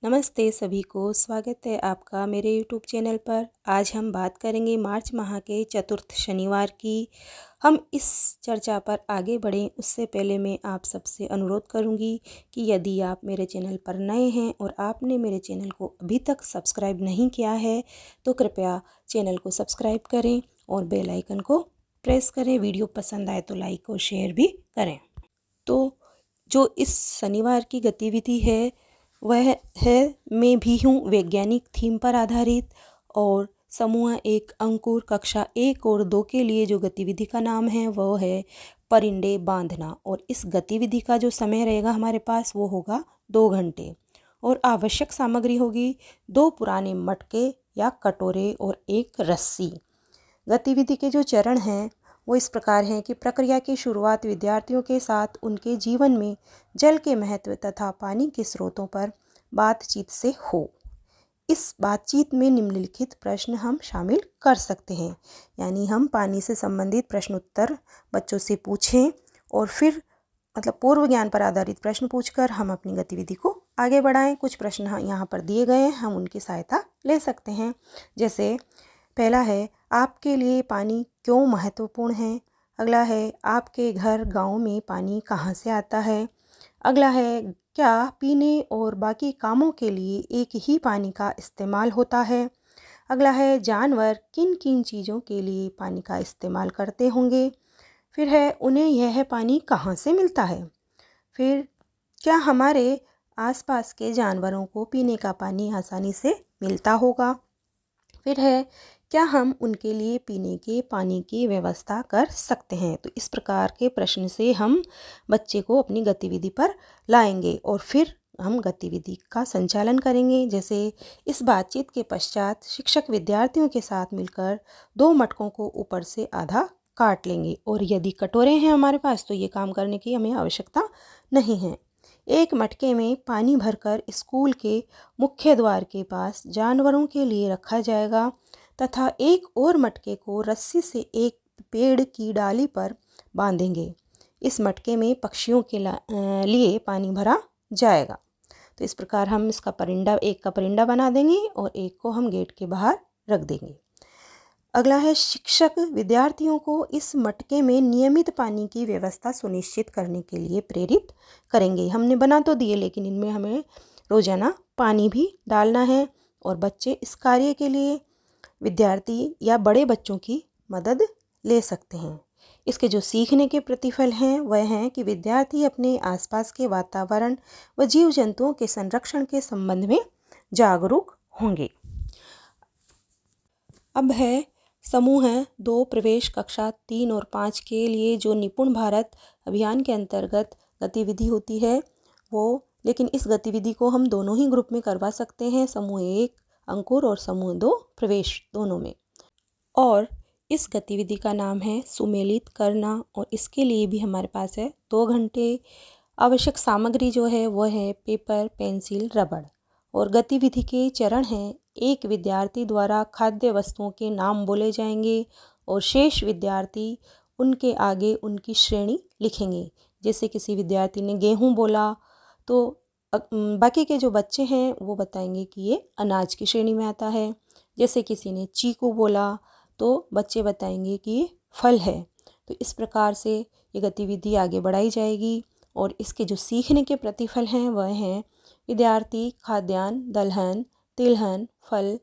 नमस्ते सभी को, स्वागत है आपका मेरे YouTube चैनल पर। आज हम बात करेंगे मार्च माह के चतुर्थ शनिवार की। हम इस चर्चा पर आगे बढ़ें उससे पहले मैं आप सबसे अनुरोध करूंगी कि यदि आप मेरे चैनल पर नए हैं और आपने मेरे चैनल को अभी तक सब्सक्राइब नहीं किया है तो कृपया चैनल को सब्सक्राइब करें और बेल आइकन को प्रेस करें। वीडियो पसंद आए तो लाइक और शेयर भी करें। तो जो इस शनिवार की गतिविधि है वह है मैं भी हूँ वैज्ञानिक थीम पर आधारित। और समूह 1 अंकुर कक्षा 1 और 2 के लिए जो गतिविधि का नाम है वो है परिंदे बांधना। और इस गतिविधि का जो समय रहेगा हमारे पास वो होगा 2 घंटे। और आवश्यक सामग्री होगी 2 पुराने मटके या कटोरे और 1 रस्सी। गतिविधि के जो चरण हैं वो इस प्रकार हैं कि प्रक्रिया की शुरुआत विद्यार्थियों के साथ उनके जीवन में जल के महत्व तथा पानी के स्रोतों पर बातचीत से हो। इस बातचीत में निम्नलिखित प्रश्न हम शामिल कर सकते हैं, यानी हम पानी से संबंधित प्रश्न उत्तर बच्चों से पूछें और फिर पूर्व ज्ञान पर आधारित प्रश्न पूछकर हम अपनी गतिविधि को आगे बढ़ाएं। कुछ प्रश्न यहाँ पर दिए गए हैं, हम उनकी सहायता ले सकते हैं। जैसे पहला है, आपके लिए पानी क्यों महत्वपूर्ण है। अगला है, आपके घर गांव में पानी कहाँ से आता है। अगला है, क्या पीने और बाकी कामों के लिए एक ही पानी का इस्तेमाल होता है। अगला है, जानवर किन किन चीज़ों के लिए पानी का इस्तेमाल करते होंगे। फिर है, उन्हें यह पानी कहाँ से मिलता है। फिर क्या हमारे आसपास के जानवरों को पीने का पानी आसानी से मिलता होगा। फिर है, क्या हम उनके लिए पीने के पानी की व्यवस्था कर सकते हैं। तो इस प्रकार के प्रश्न से हम बच्चे को अपनी गतिविधि पर लाएंगे और फिर हम गतिविधि का संचालन करेंगे। जैसे इस बातचीत के पश्चात शिक्षक विद्यार्थियों के साथ मिलकर 2 मटकों को ऊपर से आधा काट लेंगे और यदि कटोरे हैं हमारे पास तो ये काम करने की हमें आवश्यकता नहीं है। 1 मटके में पानी भरकर स्कूल के मुख्य द्वार के पास जानवरों के लिए रखा जाएगा तथा 1 और मटके को रस्सी से एक पेड़ की डाली पर बांधेंगे। इस मटके में पक्षियों के लिए पानी भरा जाएगा। तो इस प्रकार हम इसका परिंदा, 1 का परिंदा बना देंगे और 1 को हम गेट के बाहर रख देंगे। अगला है, शिक्षक विद्यार्थियों को इस मटके में नियमित पानी की व्यवस्था सुनिश्चित करने के लिए प्रेरित करेंगे। हमने बना तो दिए लेकिन इनमें हमें रोजाना पानी भी डालना है और बच्चे इस कार्य के लिए विद्यार्थी या बड़े बच्चों की मदद ले सकते हैं। इसके जो सीखने के प्रतिफल हैं वह हैं कि विद्यार्थी अपने आसपास के वातावरण व जीव जंतुओं के संरक्षण के संबंध में जागरूक होंगे। अब है समूह 2 प्रवेश कक्षा 3 और 5 के लिए जो निपुण भारत अभियान के अंतर्गत गतिविधि होती है वो, लेकिन इस गतिविधि को हम दोनों ही ग्रुप में करवा सकते हैं, समूह 1 अंकुर और समूह 2 प्रवेश दोनों में। और इस गतिविधि का नाम है सुमेलित करना और इसके लिए भी हमारे पास है 2 घंटे। आवश्यक सामग्री जो है वो है पेपर, पेंसिल, रबड़। और गतिविधि के चरण हैं, 1 विद्यार्थी द्वारा खाद्य वस्तुओं के नाम बोले जाएंगे और शेष विद्यार्थी उनके आगे उनकी श्रेणी लिखेंगे। जैसे किसी विद्यार्थी ने गेहूँ बोला तो बाकी के जो बच्चे हैं वो बताएंगे कि ये अनाज की श्रेणी में आता है। जैसे किसी ने चीकू बोला तो बच्चे बताएंगे कि ये फल है। तो इस प्रकार से ये गतिविधि आगे बढ़ाई जाएगी और इसके जो सीखने के प्रतिफल हैं वह हैं, विद्यार्थी खाद्यान्न, दलहन, तिलहन, फल